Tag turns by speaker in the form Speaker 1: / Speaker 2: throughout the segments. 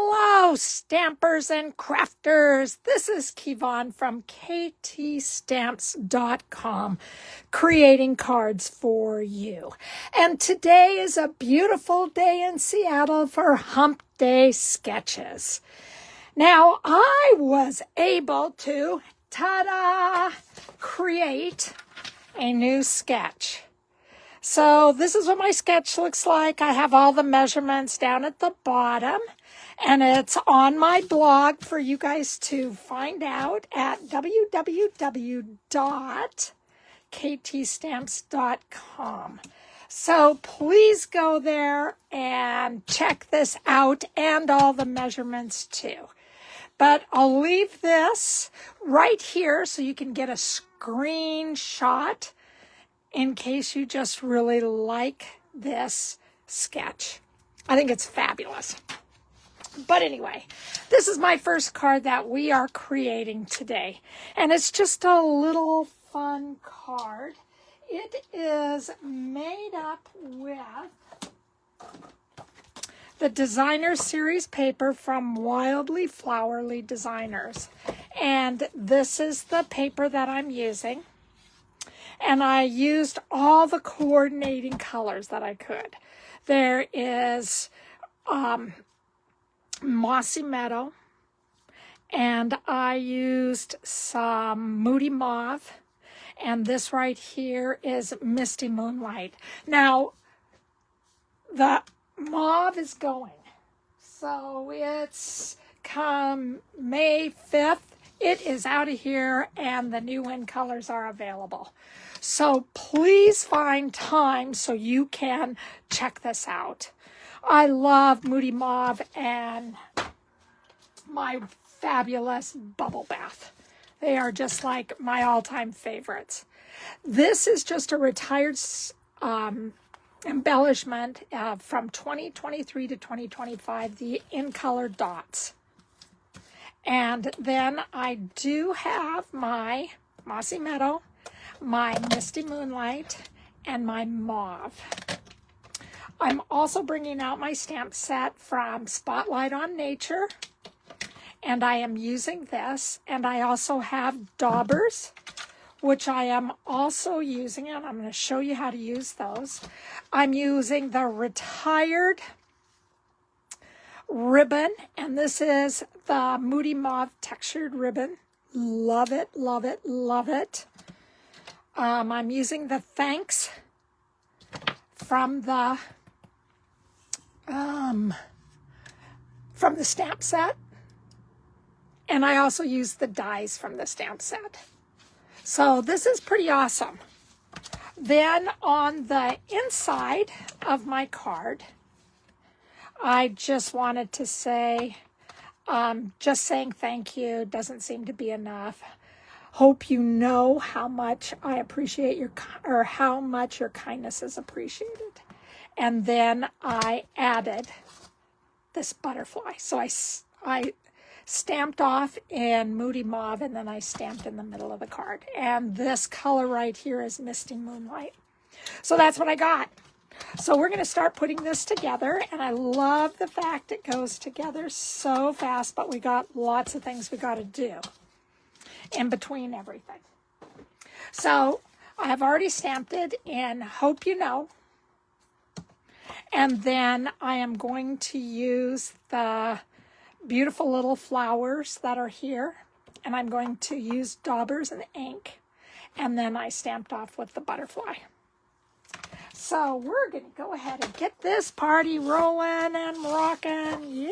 Speaker 1: Hello, stampers and crafters. This is Kevon from ktstamps.com, creating cards for you. And today is a beautiful day in Seattle for Hump Day sketches. Now, I was able to, ta-da, create a new sketch. So this is what my sketch looks like. I have all the measurements down at the bottom, and it's on my blog for you guys to find out at www.ktstamps.com. So please go there and check this out and all the measurements too. But I'll leave this right here so you can get a screenshot in case you just really like this sketch. I think it's fabulous. But anyway, this is my first card that we are creating today. And it's just a little fun card. It is made up with the Designer Series paper from Wildly Flowery Designers. And this is the paper that I'm using. And I used all the coordinating colors that I could. There is Mossy Meadow, and I used some Moody Mauve, and this right here is Misty Moonlight. Now, the Mauve is going, so it's come May 5th. It is out of here, and the new in colors are available. So please find time so you can check this out. I love Moody Mauve and my fabulous Bubble Bath. They are just like my all-time favorites. This is just a retired embellishment from 2023 to 2025, the in color dots. And then I do have my Mossy Meadow, my Misty Moonlight, and my Mauve. I'm also bringing out my stamp set from Spotlight on Nature, and I am using this. And I also have Daubers, which I am also using, and I'm going to show you how to use those. I'm using the retired ribbon, and this is the Moody Mauve textured ribbon. Love it, love it, love it. I'm using the Thanks from the stamp set, and I also use the dies from the stamp set. So this is pretty awesome. Then on the inside of my card, I just wanted to say, just saying thank you doesn't seem to be enough. Hope you know how much I appreciate how much your kindness is appreciated. And then I added this butterfly. So I stamped off in Moody Mauve, and then I stamped in the middle of the card. And this color right here is Misty Moonlight. So that's what I got. So we're going to start putting this together, and I love the fact it goes together so fast, but we got lots of things we got to do in between everything. So I have already stamped it in Hope You Know, and then I am going to use the beautiful little flowers that are here, and I'm going to use Daubers and ink, and then I stamped off with the butterfly. So we're going to go ahead and get this party rolling and rocking. Yeah!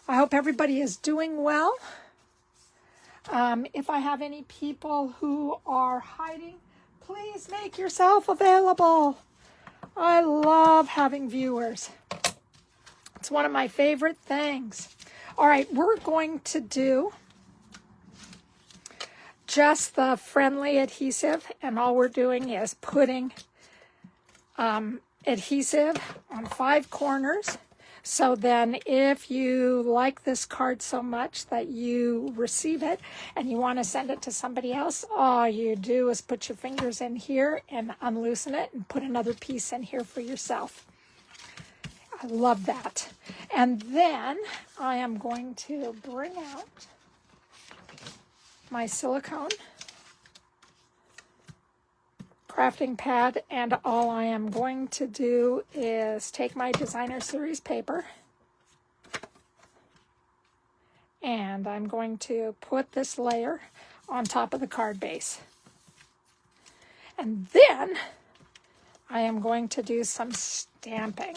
Speaker 1: I hope everybody is doing well. If I have any people who are hiding, please make yourself available. I love having viewers. It's one of my favorite things. All right, we're going to do just the friendly adhesive, and all we're doing is putting adhesive on 5 corners. So then if you like this card so much that you receive it and you want to send it to somebody else, all you do is put your fingers in here and unloosen it and put another piece in here for yourself. I love that. And then I am going to bring out my silicone crafting pad, and all I am going to do is take my designer series paper and I'm going to put this layer on top of the card base. And then I am going to do some stamping.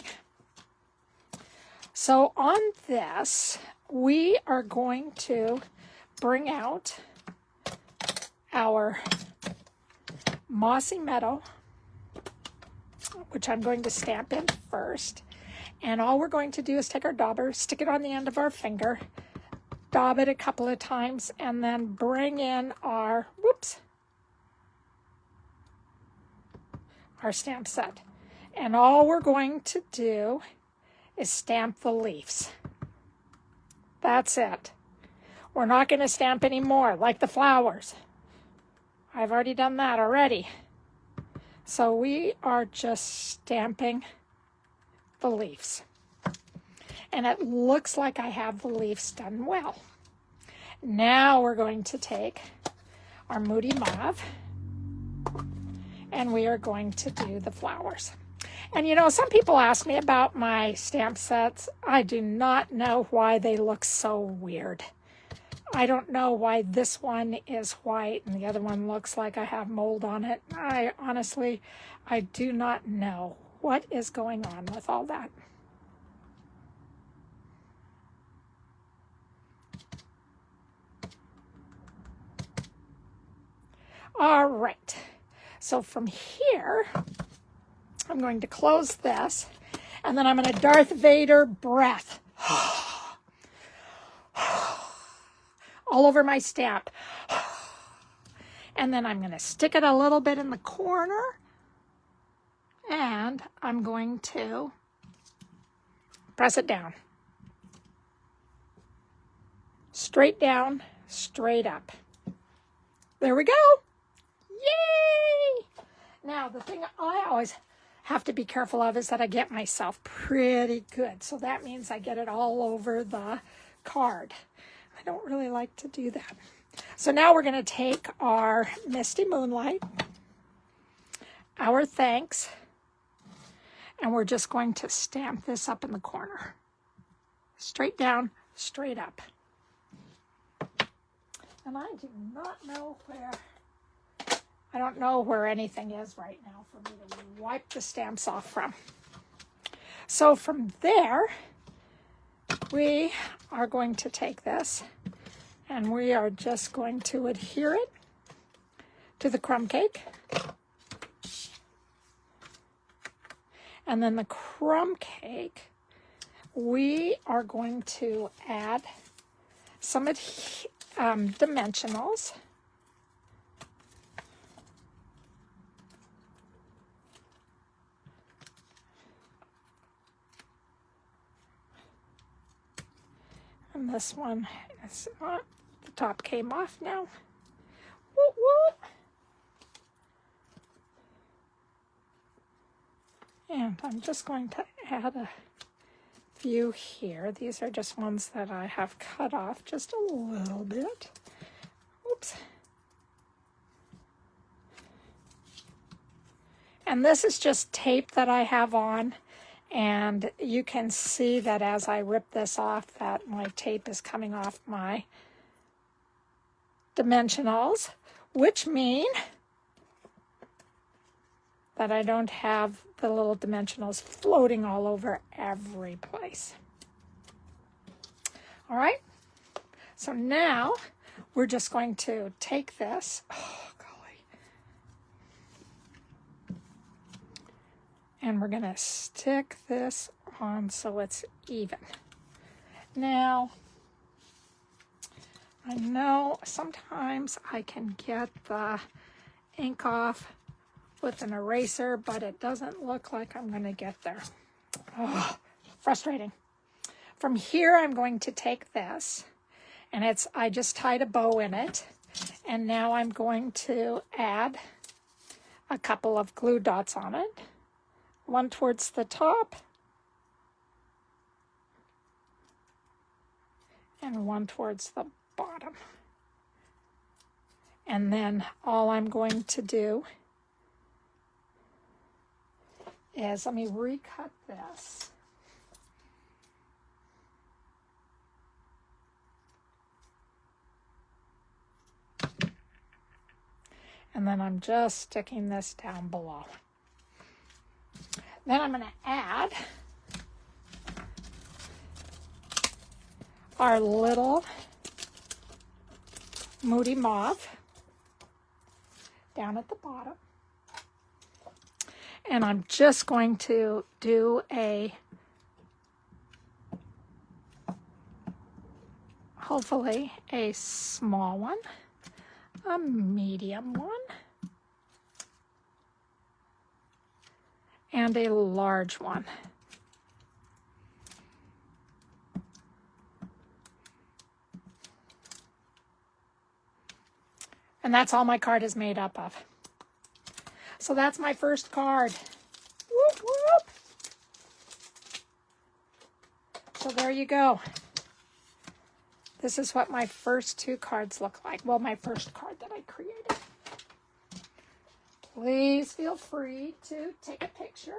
Speaker 1: So on this, we are going to bring out our Mossy Meadow, which I'm going to stamp in first. And all we're going to do is take our dauber, stick it on the end of our finger, daub it a couple of times, and then bring in our, our stamp set. And all we're going to do is stamp the leaves. That's it. We're not going to stamp any more, like the flowers. I've already done that already. So we are just stamping the leaves. And it looks like I have the leaves done well. Now we're going to take our Moody Mauve and we are going to do the flowers. And you know, some people ask me about my stamp sets. I do not know why they look so weird. I don't know why this one is white and the other one looks like I have mold on it. I honestly do not know what is going on with all that. All right, so from here, I'm going to close this, and then I'm going to Darth Vader breath all over my stamp. And then I'm going to stick it a little bit in the corner, and I'm going to press it down. Straight down, straight up. There we go. Yay! Now, the thing I always have to be careful of is that I get myself pretty good. So that means I get it all over the card. I don't really like to do that. So now we're going to take our Misty Moonlight, our Thanks, and we're just going to stamp this up in the corner. Straight down, straight up. And I do not know where... I don't know where anything is right now for me to wipe the stamps off from. So from there, we are going to take this and we are just going to adhere it to the crumb cake. And then the crumb cake, we are going to add some dimensionals. And this one is not, the top came off now. Whoop, whoop. And I'm just going to add a few here. These are just ones that I have cut off just a little bit. Oops. And this is just tape that I have on. And you can see that as I rip this off, that my tape is coming off my dimensionals, which mean that I don't have the little dimensionals floating all over every place. All right, so now we're just going to take this, and we're going to stick this on so it's even. Now, I know sometimes I can get the ink off with an eraser, but it doesn't look like I'm going to get there. Oh, frustrating. From here, I'm going to take this, and I just tied a bow in it, and now I'm going to add a couple of glue dots on it. One towards the top and one towards the bottom. And then all I'm going to do is, let me recut this. And then I'm just sticking this down below. Then I'm going to add our little Moody Mauve down at the bottom. And I'm just going to do hopefully a small one, a medium one, and a large one. And that's all my card is made up of. So that's my first card. Whoop, whoop. So there you go. This is what my first two cards look like. Well, my first card that I created. Please feel free to take a picture.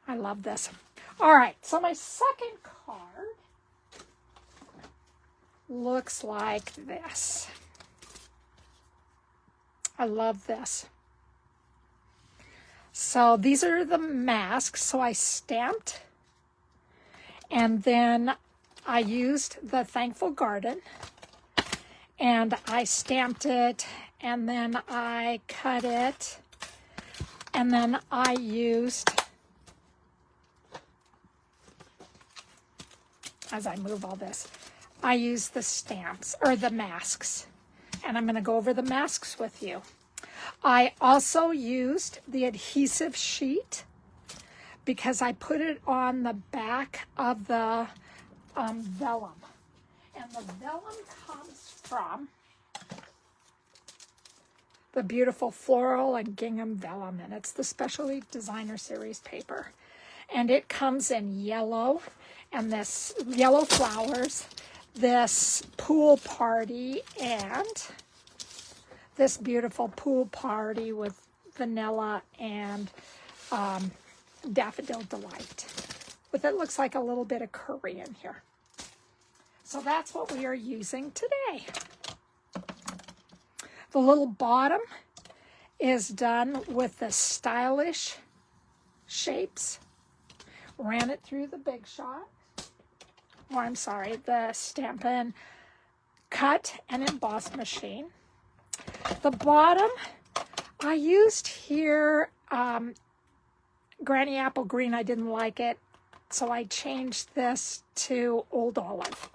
Speaker 1: I love this. All right, so my second card looks like this. I love this. So these are the masks. So I stamped, and then I used the Thankful Garden, and I stamped it, and then I cut it, and then I used, as I move all this, I used the stamps, or the masks, and I'm going to go over the masks with you. I also used the adhesive sheet because I put it on the back of the vellum. And the vellum comes from the beautiful Floral and Gingham vellum, and it's the Specialty Designer Series paper. And it comes in yellow, and this yellow flowers, this pool party, and this beautiful pool party with vanilla and daffodil delight. But it looks like a little bit of curry in here. So that's what we are using today. The little bottom is done with the Stylish shapes. Ran it through the Big Shot. Or I'm sorry, the Stampin' Cut and Emboss machine. The bottom, I used here Granny Apple Green. I didn't like it, so I changed this to Old Olive.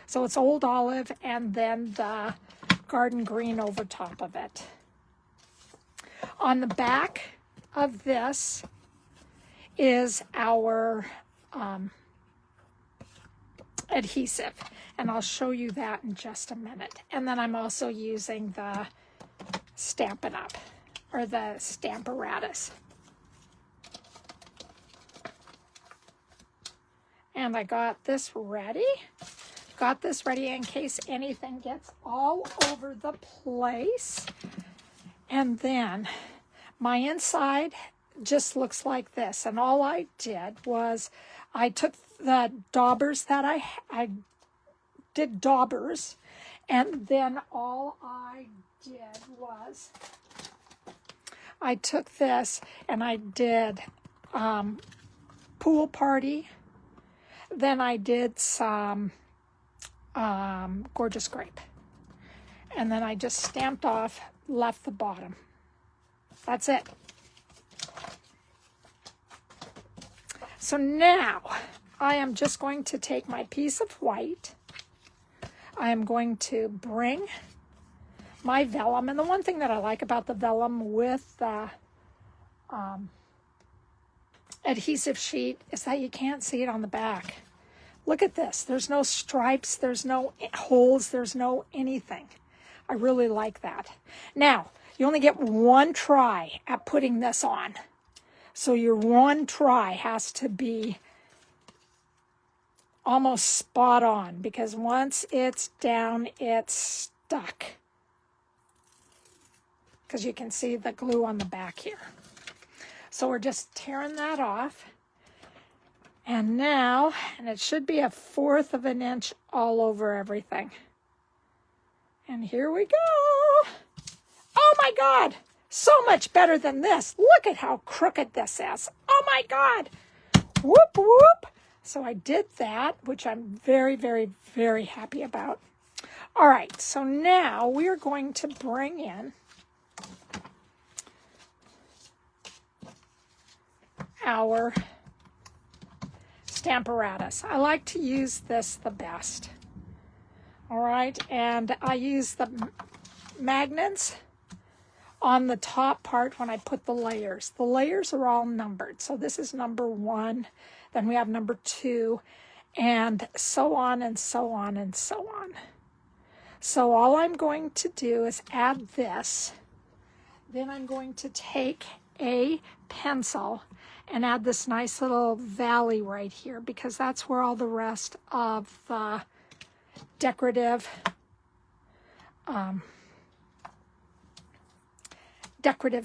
Speaker 1: So it's Old Olive and then the Garden Green over top of it. On the back of this is our adhesive, and I'll show you that in just a minute. And then I'm also using the Stampin' Up, or the Stamparatus. And I got this ready. Got this ready in case anything gets all over the place. And then my inside just looks like this. And all I did was I took the Daubers that I did Daubers, and then all I did was I took this and I did Pool Party, then I did some Gorgeous Grape, and then I just stamped off, left the bottom. That's it. So now I am just going to take my piece of white. I am going to bring my vellum. And the one thing that I like about the vellum with the adhesive sheet is that you can't see it on the back. Look at this. There's no stripes. There's no holes. There's no anything. I really like that. Now, you only get one try at putting this on. So your one try has to be almost spot on, because once it's down, it's stuck. Because you can see the glue on the back here. So we're just tearing that off. And now, and it should be 1/4 of an inch all over everything. And here we go. Oh my God, so much better than this. Look at how crooked this is. Oh my God. Whoop, whoop. So I did that, which I'm very, very, very happy about. All right, so now we are going to bring in our Stamparatus. I like to use this the best. All right, and I use the magnets on the top part when I put the layers. The layers are all numbered. So this is number 1, then we have number 2, and so on and so on and so on. So all I'm going to do is add this. Then I'm going to take a pencil and add this nice little valley right here, because that's where all the rest of the decorative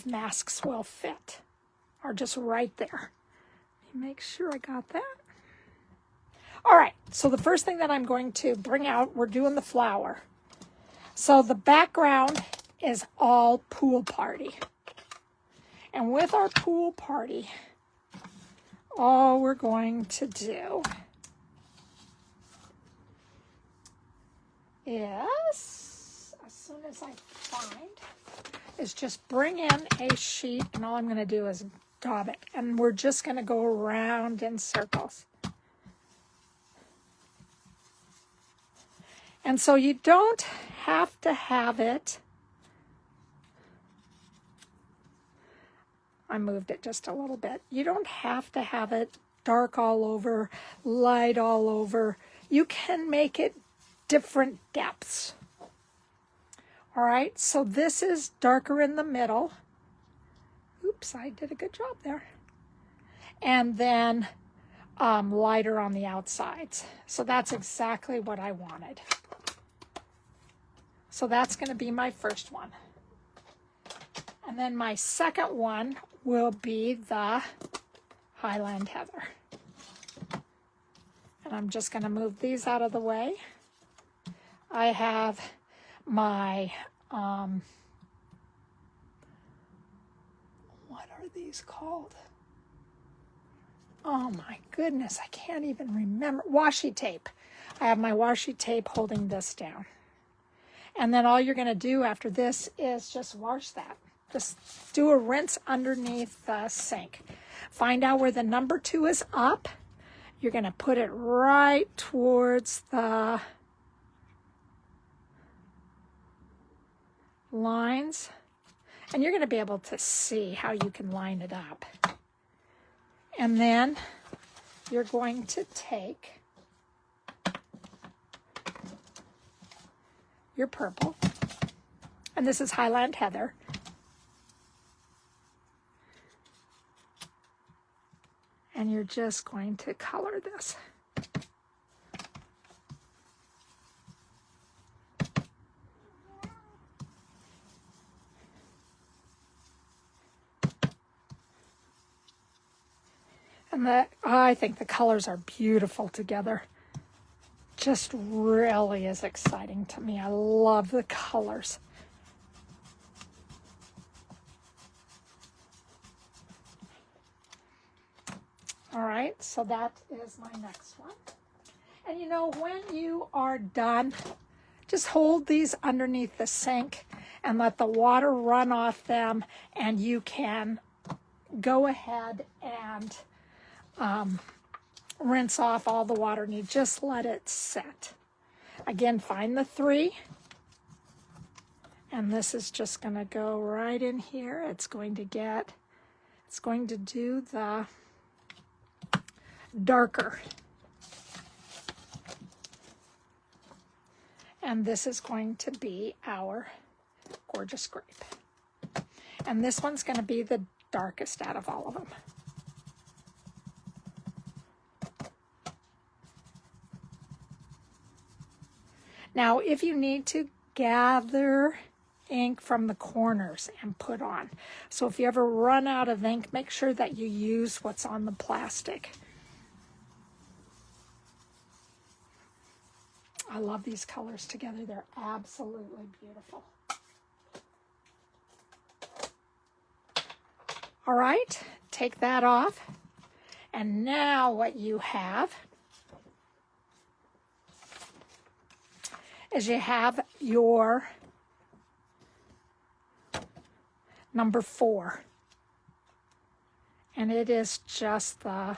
Speaker 1: masks will fit, are just right there. Let me make sure I got that. All right, so the first thing that I'm going to bring out, we're doing the flower. So the background is all pool party. And with our pool party, all we're going to do is, as soon as I find, is just bring in a sheet, and all I'm going to do is daub it. And we're just going to go around in circles. And so you don't have to have it. I moved it just a little bit. You don't have to have it dark all over, light all over. You can make it different depths. All right, so this is darker in the middle. Oops, I did a good job there. And then lighter on the outsides. So that's exactly what I wanted. So that's going to be my first one. And then my second one will be the Highland Heather. And I'm just going to move these out of the way. I have my, what are these called? Oh my goodness, I can't even remember. Washi tape. I have my washi tape holding this down. And then all you're going to do after this is just wash that. Just do a rinse underneath the sink. Find out where the number 2 is up. You're going to put it right towards the lines. And you're going to be able to see how you can line it up. And then you're going to take your purple, and this is Highland Heather, and you're just going to color this. And I think the colors are beautiful together. Just really is exciting to me. I love the colors. All right, so that is my next one. And you know, when you are done, just hold these underneath the sink and let the water run off them, and you can go ahead and rinse off all the water, and you just let it set. Again, find the 3, and this is just going to go right in here. It's going to do the darker, and this is going to be our gorgeous grape, and this one's going to be the darkest out of all of them. Now, if you need to, gather ink from the corners and put on. So if you ever run out of ink, make sure that you use what's on the plastic. I love these colors together. They're absolutely beautiful. All right, take that off. And now what you have is you have your number 4. And it is just the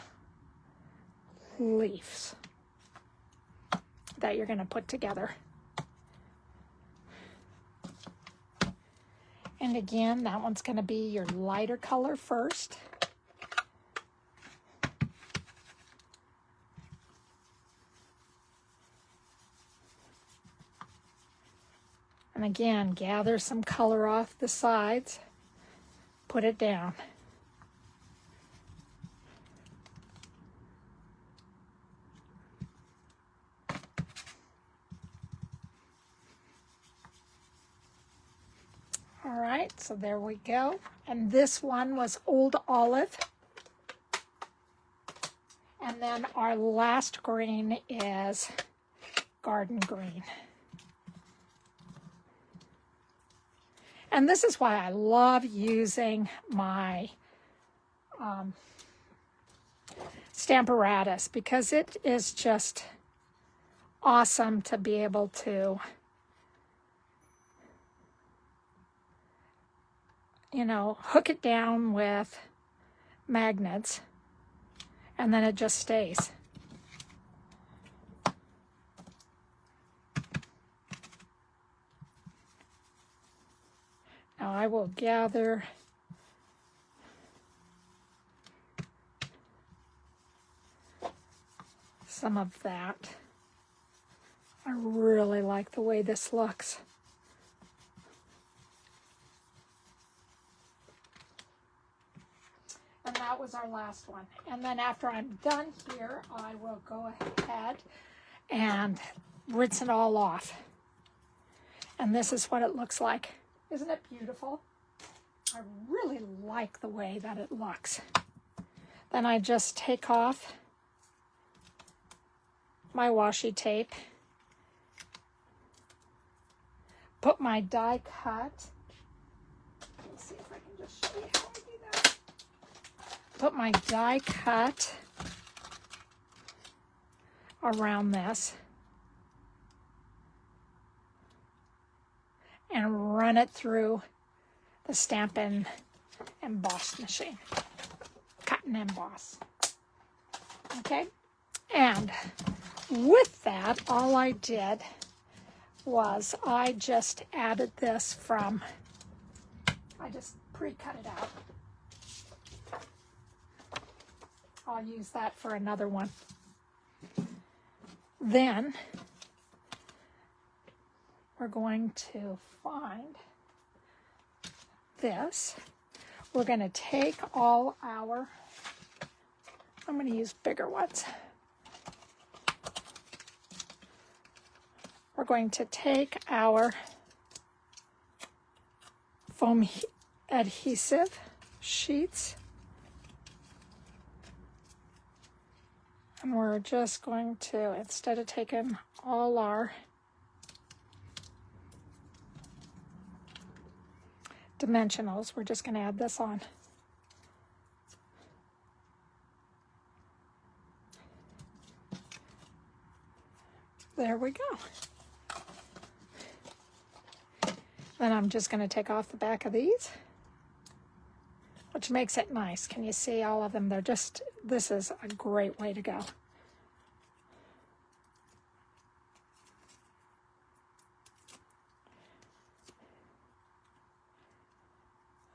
Speaker 1: leaves that you're going to put together. And again, that one's going to be your lighter color first. And again, gather some color off the sides, put it down. All right, so there we go. And this one was Old Olive. And then our last green is Garden Green. And this is why I love using my Stamparatus, because it is just awesome to be able to, you know, hook it down with magnets and then it just stays. Now I will gather some of that. I really like the way this looks. And that was our last one. And then after I'm done here, I will go ahead and rinse it all off. And this is what it looks like. Isn't it beautiful? I really like the way that it looks. Then I just take off my washi tape, put my die cut. Let's see if I can just show you how I do that. Put my die cut around this and run it through the Stampin' Emboss machine. Cut and emboss. Okay? And with that, all I did was I just added this from, I just pre-cut it out. I'll use that for another one. Then we're going to find this. We're going to take all our, I'm going to use bigger ones. We're going to take our foam adhesive sheets and we're just going to, instead of taking all our dimensionals, we're just going to add this on. There we go. Then I'm just going to take off the back of these, which makes it nice. Can you see all of them? They're just, this is a great way to go.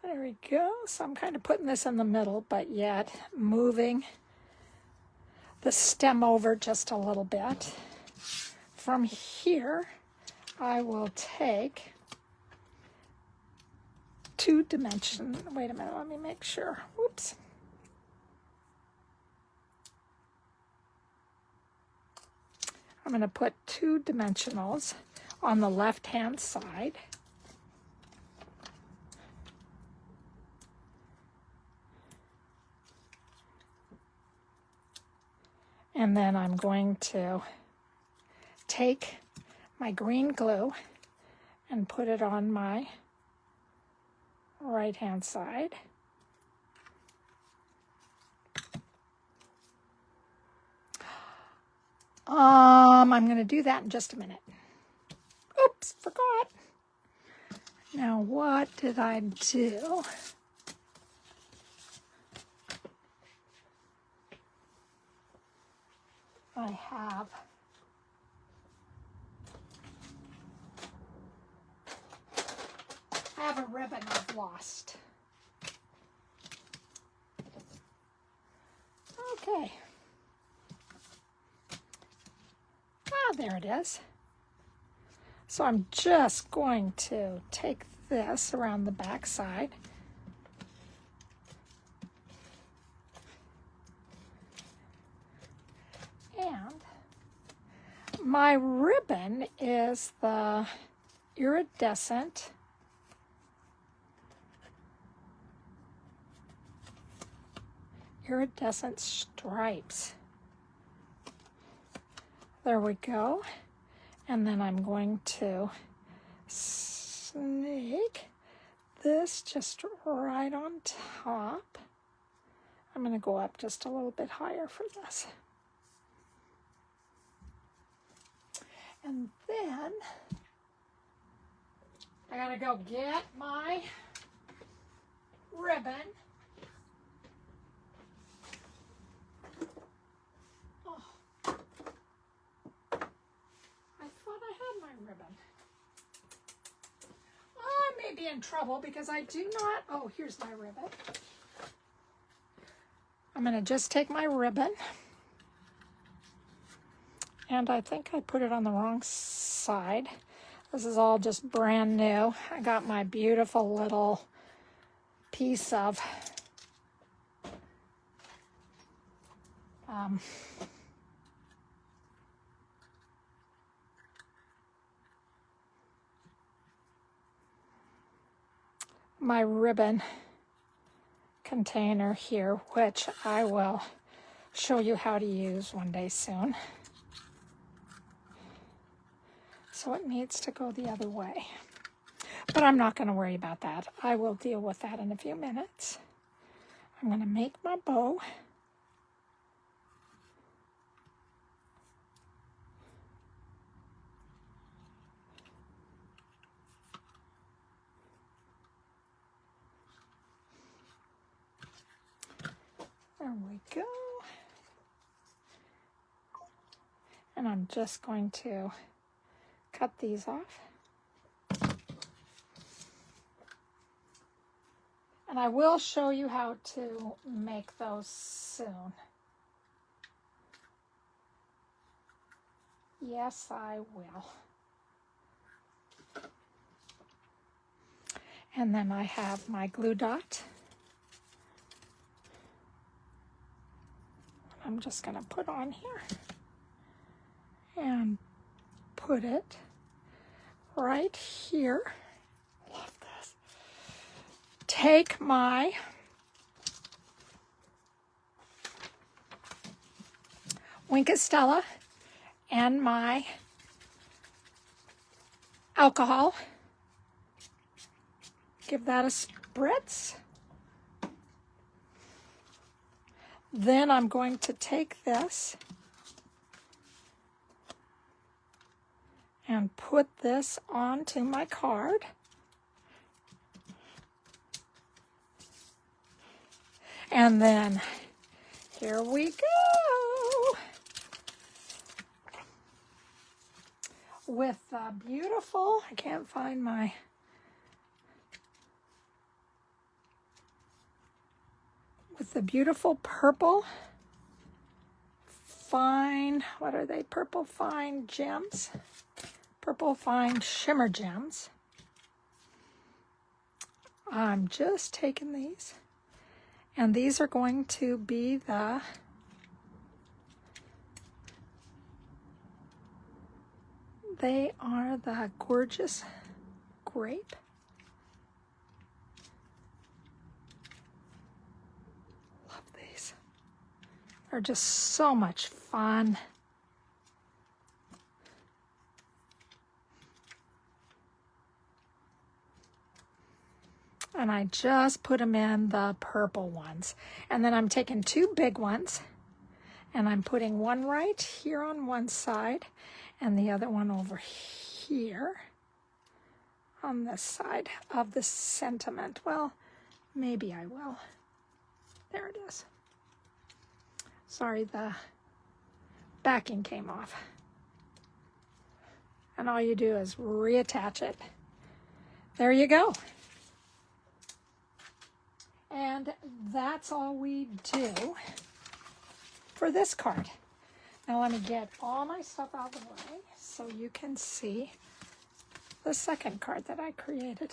Speaker 1: There we go. So I'm kind of putting this in the middle, but yet moving the stem over just a little bit. From here, I will take two-dimension, wait a minute, let me make sure. Whoops. I'm going to put two dimensionals. on the left-hand side. And then I'm going to take my green glue and put it on my right-hand side. I'm going to do that in just a minute. Oops, forgot. Now, what did I do? I have a ribbon I've lost. Okay. Ah, there it is. So I'm just going to take this around the back side. And my ribbon is the Iridescent stripes. There we go. And then I'm going to snake this just right on top. I'm going to go up just a little bit higher for this. And then I gotta go get my ribbon. Oh, I thought I had my ribbon. I may be in trouble because I do not. Oh, here's my ribbon. I'm gonna just take my ribbon. And I think I put it on the wrong side. This is all just brand new. I got my beautiful little piece of my ribbon container here, which I will show you how to use one day soon. So it needs to go the other way. But I'm not going to worry about that. I will deal with that in a few minutes. I'm going to make my bow. There we go. And I'm just going to cut these off. And I will show you how to make those soon. Yes, I will. And then I have my glue dot. I'm just going to put on here and put it right here. Love this. Take my Stella and my alcohol. Give that a spritz. Then I'm going to take this and put this onto my card. And then here we go with the beautiful, I can't find my, with the beautiful purple fine, what are they? Purple fine gems. Purple fine shimmer gems. I'm just taking these, and these are going to be the They are the gorgeous Grape. Love these. They're just so much fun. And I just put them in the purple ones. And then I'm taking two big ones and I'm putting one right here on one side and the other one over here on this side of the sentiment. Well, maybe I will. There it is. Sorry, the backing came off. And all you do is reattach it. There you go. And that's all we do for this card. Now let me get all my stuff out of the way so you can see the second card that I created.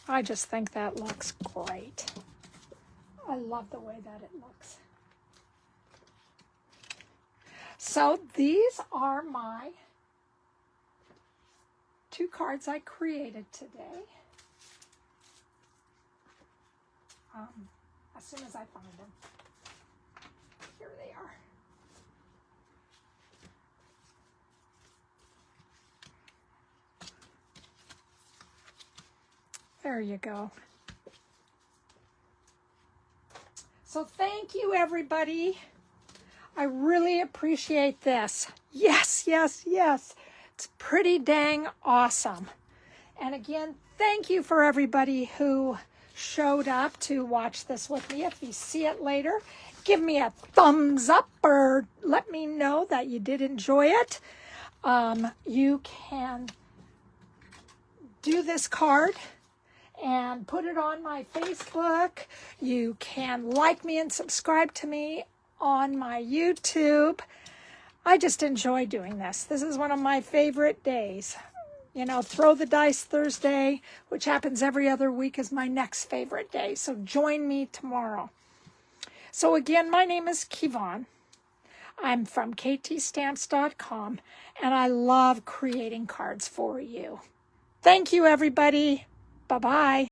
Speaker 1: I just think that looks great. I love the way that it looks. So these are my 2 cards I created today. As soon as I find them. Here they are. There you go. So thank you, everybody. I really appreciate this. Yes, yes, yes. It's pretty dang awesome. And again, thank you for everybody who showed up to watch this with me. If you see it later, give me a thumbs up or let me know that you did enjoy it. You can do this card and put it on my Facebook. You can like me and subscribe to me on my YouTube. I just enjoy doing this. This is one of my favorite days. You know, Throw the Dice Thursday, which happens every other week, is my next favorite day. So join me tomorrow. So again, my name is Kevon. I'm from ktstamps.com, and I love creating cards for you. Thank you, everybody. Bye-bye.